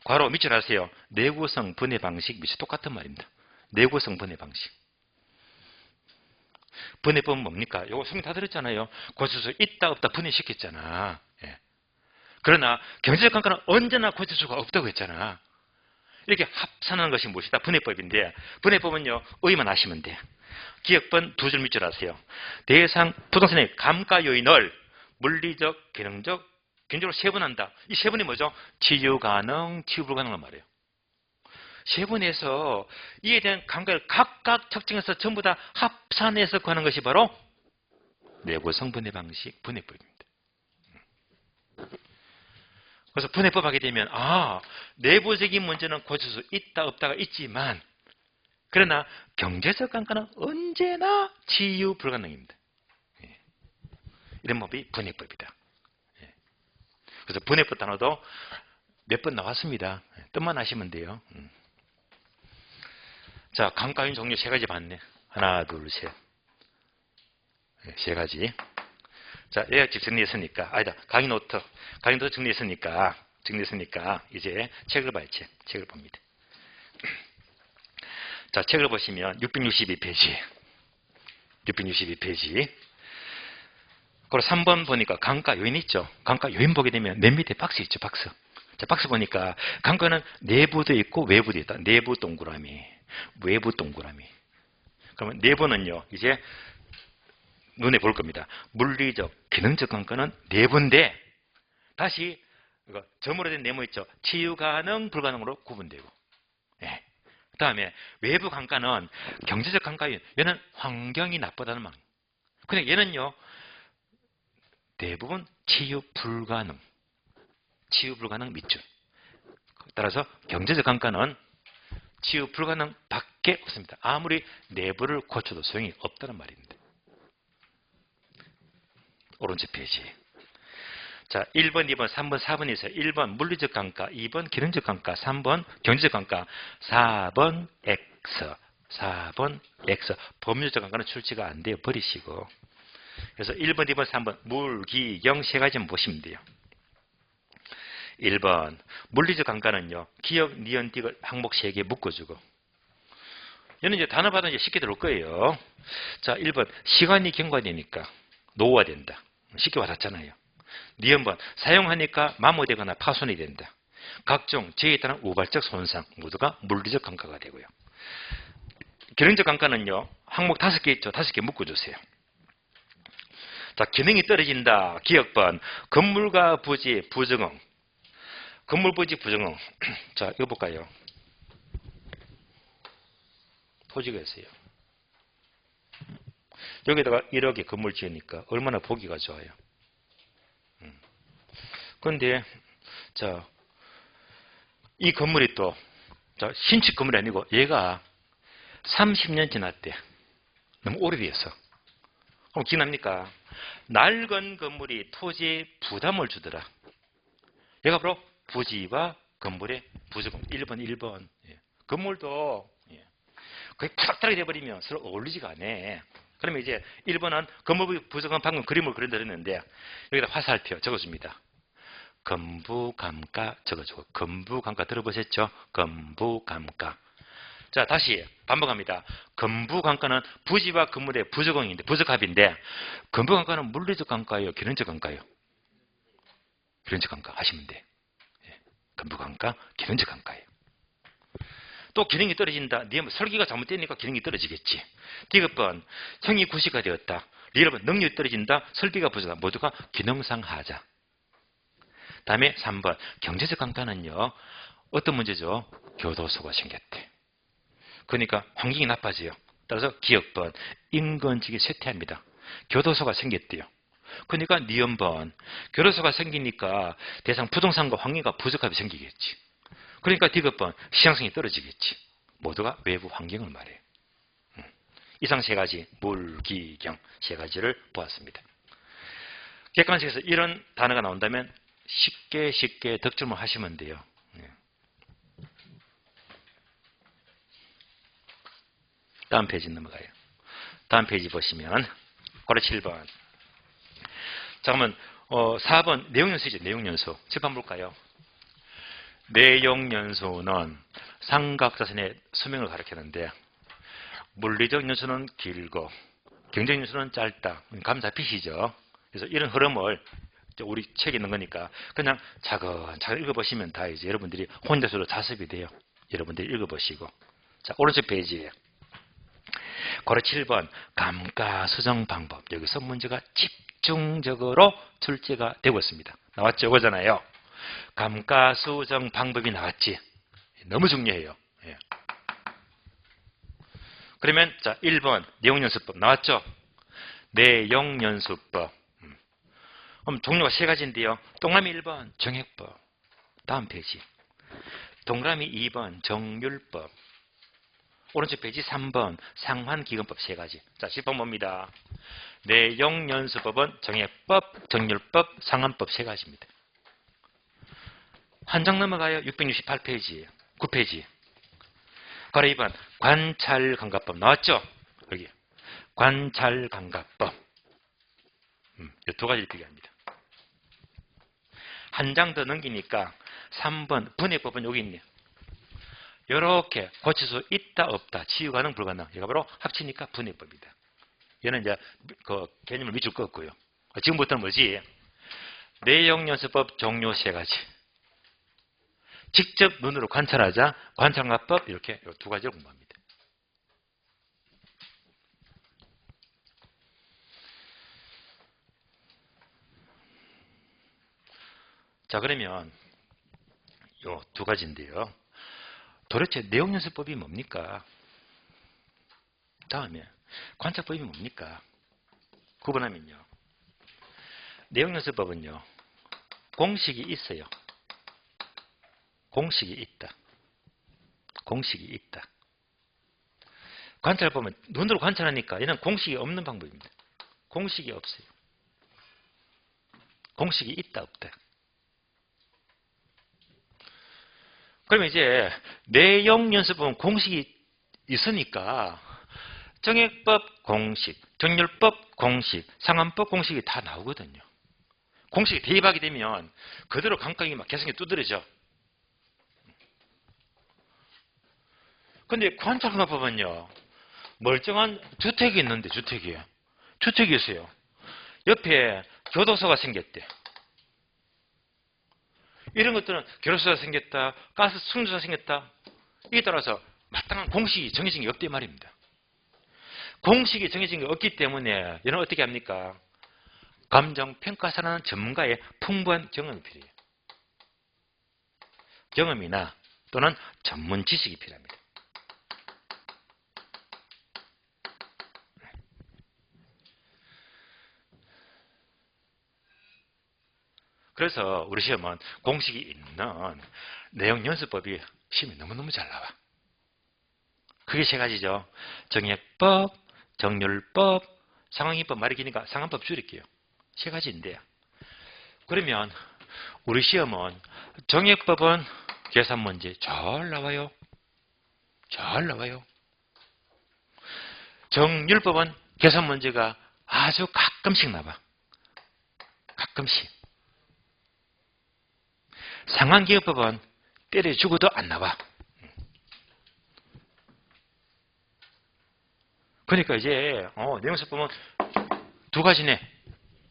괄호 밑줄 하세요. 내구성 분해 방식 밑이 똑같은 말입니다. 내구성 분해 방식. 분해법은 뭡니까? 이거 설명 다 들었잖아요. 고칠 수 있다 없다 분해시켰잖아. 예. 그러나 경제적 감가는 언제나 고칠 수가 없다고 했잖아. 이렇게 합산하는 것이 무엇이다? 분해법인데 분해법은요. 의의만 아시면 돼. 기억번 두 줄 밑줄 하세요. 대상 부동산의 감가 요인을 물리적, 기능적, 균적으로 세분한다. 이 세분이 뭐죠? 치유 가능, 치유 불가능한 말이에요. 세분해서 이에 대한 감가를 각각 특정해서 전부 다 합산해서 구하는 것이 바로 내구성 분해 방식 분해법입니다. 그래서 분해법 하게 되면 내부적인 문제는 고칠 수 있다 없다가 있지만 그러나 경제적 감가는 언제나 치유 불가능입니다. 이런 법이 분해법이다. 그래서 분해법 단어도 몇 번 나왔습니다. 뜻만 아시면 돼요. 자, 감가요인 종류 세 가지 봤네. 하나, 둘, 셋. 세 가지. 자, 예약집 정리했으니까, 강의 노트 정리했으니까, 이제 책을 봐요, 책을 봅니다. 자, 책을 보시면 662페이지. 그리고 3번 보니까 감가 요인 있죠. 감가 요인 보게 되면 맨 밑에 박스 있죠. 박스. 자, 박스 보니까 감가는 내부도 있고 외부도 있다. 내부 동그라미, 외부 동그라미. 그러면 내부는요. 이제 눈에 볼 겁니다. 물리적, 기능적 감가는 내부인데 다시 점으로 된 네모 있죠. 치유 가능, 불가능으로 구분되고. 예. 그다음에 외부 감가는 경제적 감가인. 얘는 환경이 나쁘다는 말. 근데 얘는요. 대부분 치유 불가능 밑줄. 따라서 경제적 감가는 치유 불가능 밖에 없습니다. 아무리 내부를 고쳐도 소용이 없다는 말입니다. 오른쪽 페이지. 자, 1번, 2번, 3번, 4번이 있어요. 1번 물리적 강가, 2번 기능적 강가, 3번 경제적 강가, 4번 X. 4번 X. 법률적 강가는 출제가 안 돼요. 버리시고. 그래서 1번, 2번, 3번 물, 기, 경 세 가지만 보시면 돼요. 1번 물리적 강가는요. 기억, 니은, 딕을 항목 3개 묶어주고. 얘는 이제 단어 받으면 이제 쉽게 들어올 거예요. 자, 1번 시간이 경과되니까 노후화된다. 쉽게 와닿잖아요. 니은번 사용하니까 마모되거나 파손이 된다. 각종 재해에 따른 우발적 손상 모두가 물리적 강가가 되고요. 기능적 강가는요. 항목 5개 있죠. 5개 묶어주세요. 자, 기능이 떨어진다. 기억번 건물과 부지 부정응. 건물 부지 부정응. 자, 이거 볼까요? 토지가 있어요. 여기다가 1억에 건물 지으니까 얼마나 보기가 좋아요. 그런데 자, 이 건물이 또 자, 신축 건물이 아니고 얘가 30년 지났대. 너무 오래돼서. 그럼 기납니까? 낡은 건물이 토지에 부담을 주더라. 얘가 바로 부지와 건물의 부조금. 1번. 예. 건물도 예. 거의 푸닥다르게 돼버리면 서로 어울리지가 않네. 그러면 이제 1번은 건물 부조금 방금 그림을 그려드렸는데 여기다 화살표 적어줍니다. 건부감가 적어주고. 건부감가 들어보셨죠? 건부감가. 자, 다시 반복합니다. 건부감가는 부지와 건물의 부적응인데, 부적합인데, 건부감가는 물리적 감가예요? 기능적 감가예요? 기능적 감가 하시면 돼. 예. 건부감가, 기능적 감가예요. 또 기능이 떨어진다. 네 설계가 잘못되니까 기능이 떨어지겠지. 디귿번 형이 구시가 되었다. 리얼번 능력이 떨어진다. 설비가 부족하다. 모두가 기능상 하자. 다음에 3번 경제적 강가는요. 어떤 문제죠? 교도소가 생겼대. 그러니까 환경이 나빠져요. 따라서 기억번 인근지기 쇠퇴합니다. 교도소가 생겼대요. 그러니까 니은번 교도소가 생기니까 대상 부동산과 환경과 부적합이 생기겠지. 그러니까 디귿번 시장성이 떨어지겠지. 모두가 외부 환경을 말해요. 이상 세 가지 물, 기, 경 세 가지를 보았습니다. 객관식에서 이런 단어가 나온다면 쉽게 득점을 하시면 돼요. 다음 페이지 넘어가요. 다음 페이지 보시면 바로 7번. 잠깐만 4번 내용연수이죠. 내용연수. 칠판 볼까요? 내용연수는 삼각자선의 수명을 가리키는데 물리적 연수는 길고 경제적 연수는 짧다. 감 잡히시죠? 그래서 이런 흐름을 우리 책에 있는 거니까 그냥 차근차근 읽어보시면 다 이제 여러분들이 혼자서도 자습이 돼요. 여러분들이 읽어보시고. 자, 오른쪽 페이지에 고려 7번 감가수정 방법. 여기서 문제가 집중적으로 출제가 되고 있습니다. 나왔죠? 이거잖아요. 감가수정 방법이 나왔지. 너무 중요해요. 예. 그러면 자 1번 내용연수법 나왔죠? 내용연수법. 그럼 종류가 세 가지인데요. 동그라미 1번 정액법. 다음 페이지. 동그라미 2번 정률법. 오른쪽 페이지 3번 상환기금법 세 가지. 자, 10번 뭡니다. 내용연수법은 정액법, 정률법, 상환법 세 가지입니다. 한 장 넘어가요. 668페이지, 9페이지. 바로 2번 관찰감가법 나왔죠? 여기 관찰감가법. 이 두 가지를 비교합니다. 한 장 더 넘기니까 3번 분해법은 여기 있네요. 이렇게 고칠 수 있다 없다 치유 가능 불가능. 얘가 바로 합치니까 분해법이다. 얘는 이제 그 개념을 밑줄 껐고요. 지금부터는 뭐지? 내용연수법 종류 세 가지. 직접 눈으로 관찰하자. 관찰가법 이렇게 두 가지를 공부합니다. 자, 그러면 요 두 가지인데요. 도대체 내용연수법이 뭡니까? 다음에 관찰법이 뭡니까? 구분하면요. 내용연수법은요. 공식이 있어요. 공식이 있다. 공식이 있다. 관찰법은 눈으로 관찰하니까 얘는 공식이 없는 방법입니다. 공식이 없어요. 공식이 있다 없다. 그러면 이제 내용 연습은 공식이 있으니까 정액법 공식, 정률법 공식, 상환법 공식이 다 나오거든요. 공식이 대입하게 되면 그대로 감각이 막 개성이 두드러져. 근데 관찰학법은요, 멀쩡한 주택이 있는데, 주택이 있어요. 옆에 교도소가 생겼대. 이런 것들은 교도소가 생겼다, 가스 충전소가 생겼다. 이에 따라서 마땅한 공식이 정해진 게 없단 말입니다. 공식이 정해진 게 없기 때문에 여러분 어떻게 합니까? 감정평가사라는 전문가의 풍부한 경험이 필요해요. 경험이나 또는 전문 지식이 필요합니다. 그래서 우리 시험은 공식이 있는 내용 연습법이 시험이 너무너무 잘 나와. 그게 세 가지죠. 정액법, 정률법, 상황인법 말이 기니까 상황법 줄일게요. 세 가지인데요. 그러면 우리 시험은 정액법은 계산 문제 잘 나와요. 잘 나와요. 정률법은 계산 문제가 아주 가끔씩 나와. 가끔씩. 상환기업법은 때려 죽어도 안 나와. 그러니까 이제 내용서 보면 두 가지네.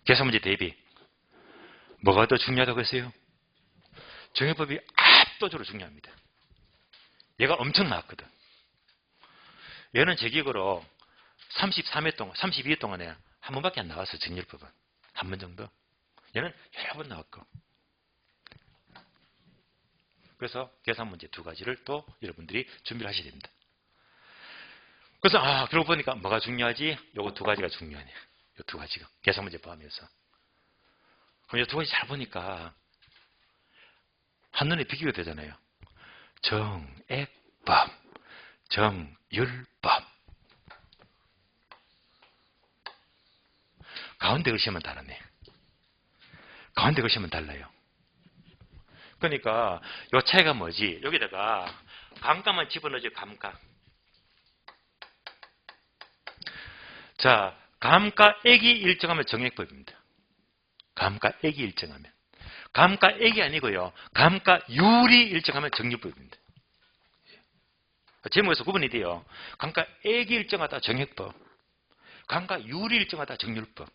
계산 문제 대비. 뭐가 더 중요하다고 했어요? 정액법이 압도적으로 중요합니다. 얘가 엄청 나왔거든. 얘는 제 기억으로 33회 동안, 32회 동안에 한 번밖에 안 나왔어요. 정률법은. 한 번 정도. 얘는 여러 번 나왔고. 그래서 계산 문제 두 가지를 또 여러분들이 준비를 하셔야 됩니다. 그래서 그러고 보니까 뭐가 중요하지? 요거 두 가지가 중요하네요. 요 두 가지가. 계산 문제 포함해서. 그럼 요 두 가지 잘 보니까 한눈에 비교가 되잖아요. 정액법, 정율법. 가운데 글씨만 다르네. 가운데 글씨만 달라요. 그러니까 요 차이가 뭐지? 여기다가 감가만 집어넣어줘. 감가. 자, 감가액이 일정하면 정액법입니다. 감가액이 일정하면. 감가액이 아니고요. 감가율이 일정하면 정률법입니다. 제목에서 구분이 돼요. 감가액이 일정하다 정액법. 감가율이 일정하다 정률법.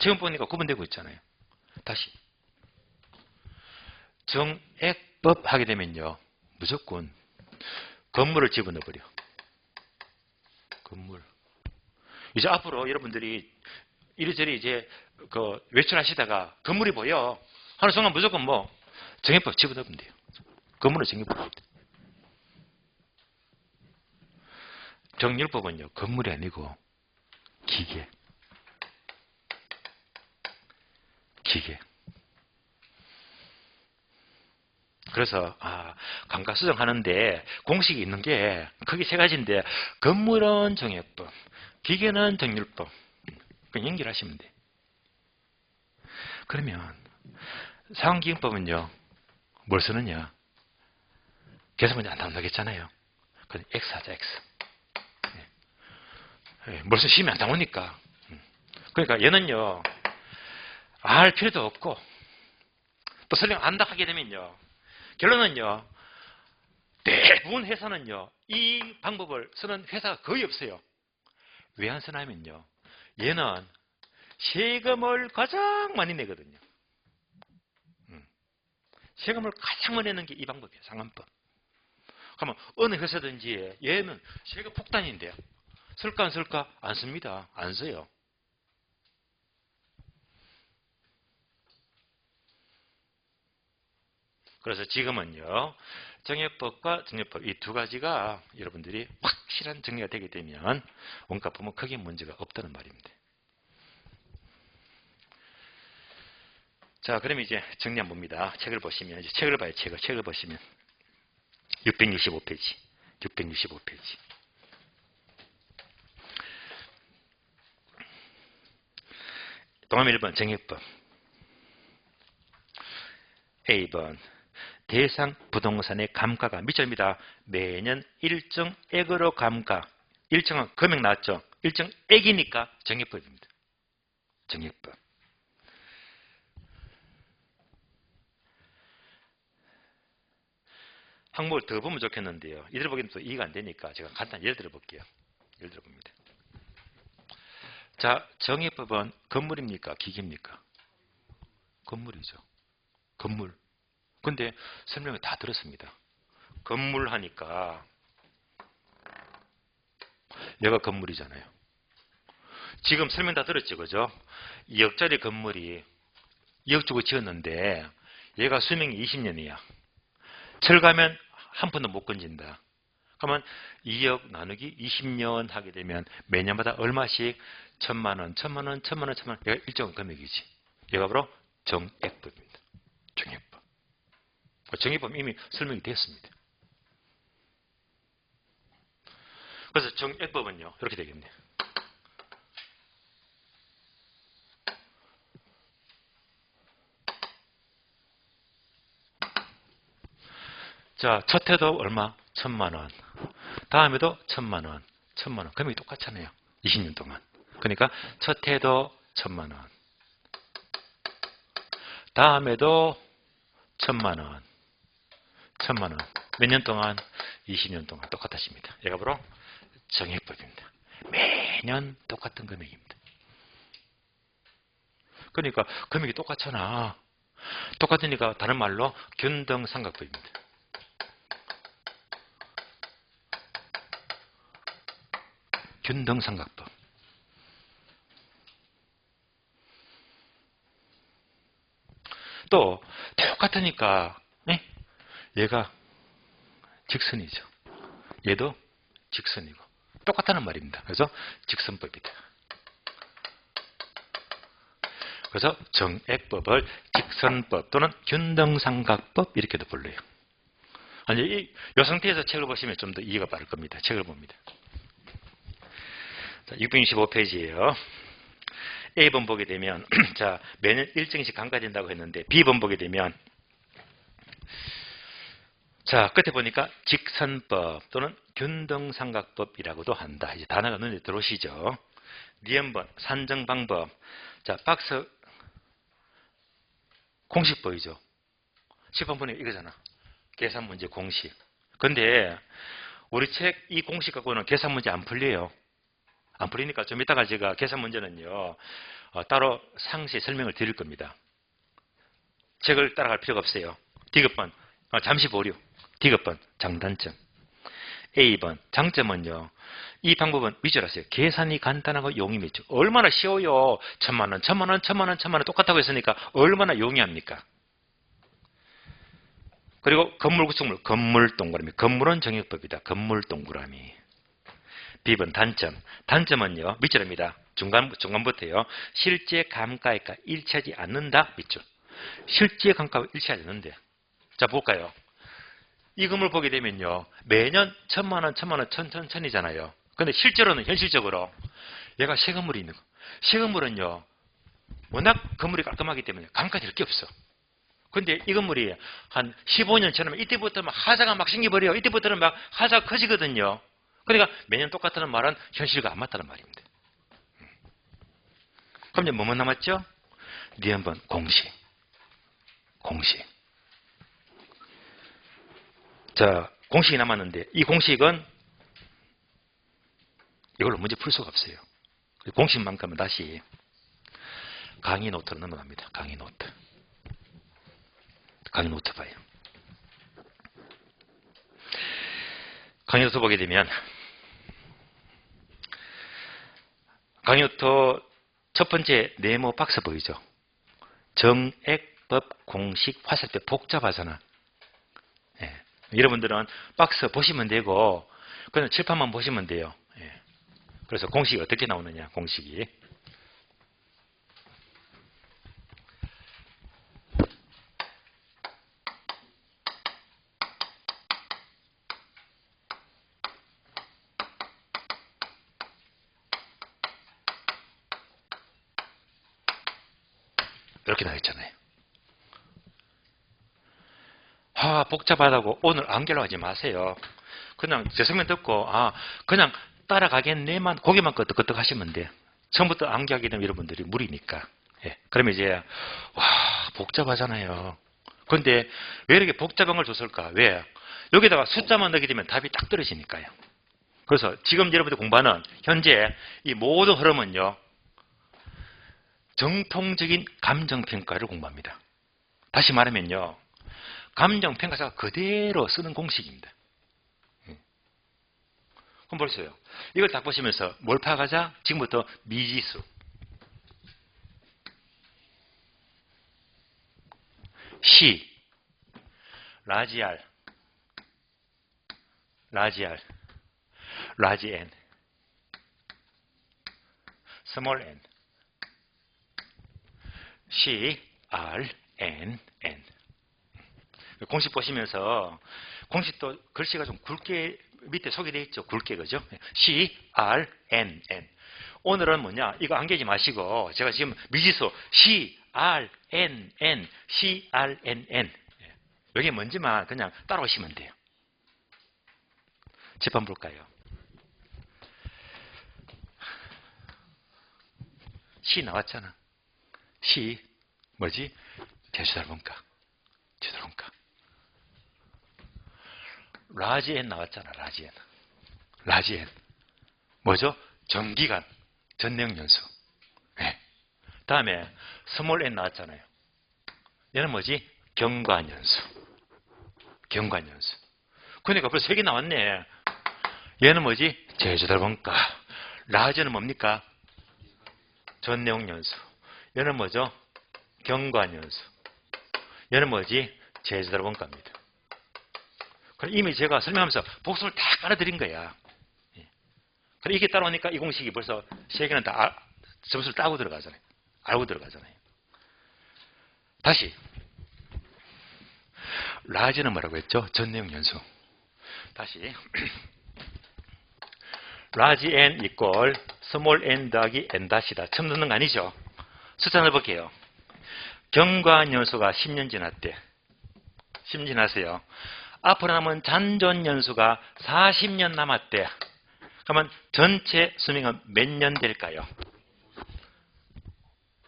제목 보니까 구분되고 있잖아요. 다시. 정액법 하게 되면요. 무조건 건물을 집어넣어버려. 건물. 이제 앞으로 여러분들이 이리저리 이제 외출하시다가 건물이 보여. 하는 순간 무조건 정액법 집어넣으면 돼요. 건물은 정액법입니다. 정률법은요. 건물이 아니고 기계. 그래서 감가 수정하는데 공식이 있는 게 크게 세 가지인데 건물은 정액법, 기계는 정률법. 그냥 연결하시면 돼. 그러면 상환기금법은요. 뭘 쓰느냐? 계산 문제 안 나오겠잖아요. 그럼 X 하자, X. 뭘 쓰시면 안 나오니까. 그러니까 얘는요. 알 필요도 없고 또 설령 안다 하게 되면요. 결론은요. 대부분 회사는요. 이 방법을 쓰는 회사가 거의 없어요. 왜 안 쓰냐면요. 얘는 세금을 가장 많이 내거든요. 세금을 가장 많이 내는 게 이 방법이에요. 상환법. 그러면 어느 회사든지 얘는 세금 폭탄인데요. 쓸까 안 쓸까? 안 씁니다. 안 써요. 그래서 지금은요. 정액법과 정률법 이 두 가지가 여러분들이 확실한 정리가 되게 되면 원가법은 크게 문제가 없다는 말입니다. 자, 그럼 이제 정리 한번 봅니다. 책을 보시면 이제 책을 봐요. 책을 보시면 665페이지. 665페이지. 다음 1번 정액법. A번 대상 부동산의 감가가 밑줄입니다. 매년 일정액으로 감가. 일정한 금액 나왔죠. 일정액이니까 정액법입니다. 정액법. 항목을 더 보면 좋겠는데요. 이대로 보기엔 또 이해가 안 되니까 제가 간단히 예를 들어 볼게요. 예를 들어 봅니다. 자, 정액법은 건물입니까? 기계입니까? 건물이죠. 건물. 근데 설명을 다 들었습니다. 건물 하니까 얘가 건물이잖아요. 지금 설명 다 들었죠, 그죠? 2억짜리 건물이 2억 주고 지었는데 얘가 수명이 20년이야. 철가면 한 푼도 못 건진다. 그러면 2억 나누기 20년 하게 되면 매년마다 얼마씩 1,000만 원, 1,000만 원, 1,000만 원, 1,000만 원. 얘가 일정 금액이지. 얘가 바로 정액법입니다. 정액법. 정액법 이미 설명이 됐습니다. 그래서 정액법은요, 이렇게 되겠네요. 자, 첫 해도 얼마? 1,000만 원. 다음에도 1,000만 원. 1,000만 원. 금액이 똑같잖아요. 20년 동안. 그러니까 첫 해도 1,000만 원. 다음에도 1,000만 원. 1,000만 원. 몇 년 동안? 20년 동안 똑같아집니다. 얘가 바로 정액법입니다. 매년 똑같은 금액입니다. 그러니까 금액이 똑같잖아. 똑같으니까 다른 말로 균등삼각법입니다. 균등삼각법. 또 똑같으니까 얘가 직선이죠. 얘도 직선이고 똑같다는 말입니다. 그래서 직선법이다. 그래서 정액법을 직선법 또는 균등삼각법 이렇게도 불러요. 아니, 이 상태에서 책을 보시면 좀 더 이해가 빠를 겁니다. 책을 봅니다. 665페이지예요. A번 보게 되면 자, 매년 일정씩 감가된다고 했는데 B번 보게 되면 자, 끝에 보니까 직선법 또는 균등삼각법이라고도 한다. 이제 단어가 눈에 들어오시죠. 니은번 산정 방법. 자, 박스 공식 보이죠? 10번 보니까 이거잖아. 계산 문제 공식. 근데 우리 책 이 공식 갖고는 계산 문제 안 풀려요. 안 풀리니까 좀 이따가 제가 계산 문제는요, 따로 상세히 설명을 드릴 겁니다. 책을 따라갈 필요가 없어요. 디귿번 잠시 보류. 디귿번 장단점. A번 장점은요, 이 방법은 위주라세요. 계산이 간단하고 용이 맺죠. 얼마나 쉬워요. 1,000만 원, 1,000만 원, 1,000만 원, 1,000만 원 똑같다고 했으니까 얼마나 용이합니까? 그리고 건물 구축물, 건물 동그라미. 건물은 정액법이다. 건물 동그라미. B번 단점. 단점은요, 밑줄입니다. 중간부터요. 실제 감가액과 일치하지 않는다. 밑줄. 실제 감가와 일치하지 않는데. 자, 볼까요? 이 건물 보게 되면요, 매년 1,000만 원, 1,000만 원, 1,000이잖아요. 근데 실제로는 현실적으로 얘가 새 건물이 있는 거. 새 건물은요, 워낙 건물이 깔끔하기 때문에 감가 될 게 없어. 근데 이 건물이 한 15년 전에 이때부터 막 하자가 막 생겨버려요. 이때부터는 막 하자가 커지거든요. 그러니까 매년 똑같다는 말은 현실과 안 맞다는 말입니다. 그럼 이제 뭐만 남았죠? 네 한번 공식. 공식. 자, 공식이 남았는데 이 공식은 이걸로 문제 풀 수가 없어요. 공식만큼은 다시 강의 노트로 넘어갑니다. 강의 노트. 강의 노트 봐요. 강의 노트 보게 되면 강의 노트 첫 번째 네모 박스 보이죠? 정액법 공식 화살표 복잡하잖아. 예. 여러분들은 박스 보시면 되고 그냥 칠판만 보시면 돼요. 예. 그래서 공식이 어떻게 나오느냐, 공식이. 이렇게 나와 있잖아요. 복잡하다고 오늘 안결로 하지 마세요. 그냥 제 설명 듣고 그냥 따라가겠네만 고개만 끄덕끄덕 하시면 돼. 처음부터 암기하게 되면 여러분들이 무리니까. 예. 그러면 이제 복잡하잖아요. 그런데 왜 이렇게 복잡한 걸 줬을까? 왜? 여기다가 숫자만 넣게 되면 답이 딱 떨어지니까요. 그래서 지금 여러분들 공부하는 현재 이 모든 흐름은요. 정통적인 감정평가를 공부합니다. 다시 말하면요. 감정평가사가 그대로 쓰는 공식입니다. 그럼 보세요. 이걸 딱 보시면서 뭘 파악하자? 지금부터 미지수. C, 라지 R, 라지 N, 스몰 N, C, R, N, N. 공식 보시면서 공식도 글씨가 좀 굵게 밑에 소개되어 있죠. 굵게 그죠? C, R, N, N. 오늘은 뭐냐? 이거 안개지 마시고 제가 지금 미지수 C, R, N, N, C, R, N, N. 여기 뭔지만 그냥 따라오시면 돼요. 재판 볼까요? C 나왔잖아. C 뭐지? 대수달분가. 라지 N 나왔잖아. 라지 N. 뭐죠? 정기간, 전내용연수. 네. 다음에 스몰 N 나왔잖아요. 얘는 뭐지? 경관연수. 그러니까 벌써 3개 나왔네. 얘는 뭐지? 제주달분가. 라지는 뭡니까? 전내용연수. 얘는 뭐죠? 경관연수. 얘는 뭐지? 제주달분가입니다. 그럼 이미 제가 설명하면서 복수를 다 깔아드린 거야. 그럼 이게 따라오니까 이 공식이 벌써 3개는 다 점수를 따고 들어가잖아요. 알고 들어가잖아요. 다시. 라지는 뭐라고 했죠? 전내용 연수. 다시. 라지 n 이꼴 스몰 n 더하기 n 다시다. 처음 넣는 거 아니죠? 숫자 넣어볼게요. 경관 연수가 10년 지났대. 10년 지났어요. 앞으로 남은 잔존 연수가 40년 남았대. 그러면 전체 수명은 몇 년 될까요?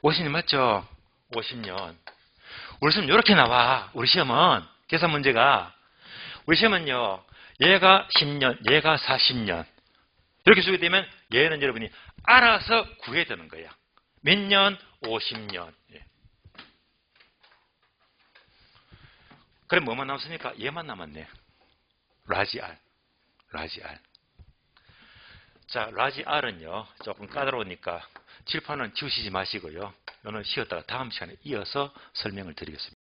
50년 맞죠? 50년. 우리 시험 이렇게 나와. 우리 시험은 계산 문제가 우리 시험은요. 얘가 10년, 얘가 40년. 이렇게 주게 되면 얘는 여러분이 알아서 구해야 되는 거야. 몇 년? 50년. 예. 그럼 뭐만 남았습니까? 얘만 남았네. 라지 R. 자, 라지 R은요. 조금 까다로우니까 칠판은 지우시지 마시고요. 이거는 쉬었다가 다음 시간에 이어서 설명을 드리겠습니다.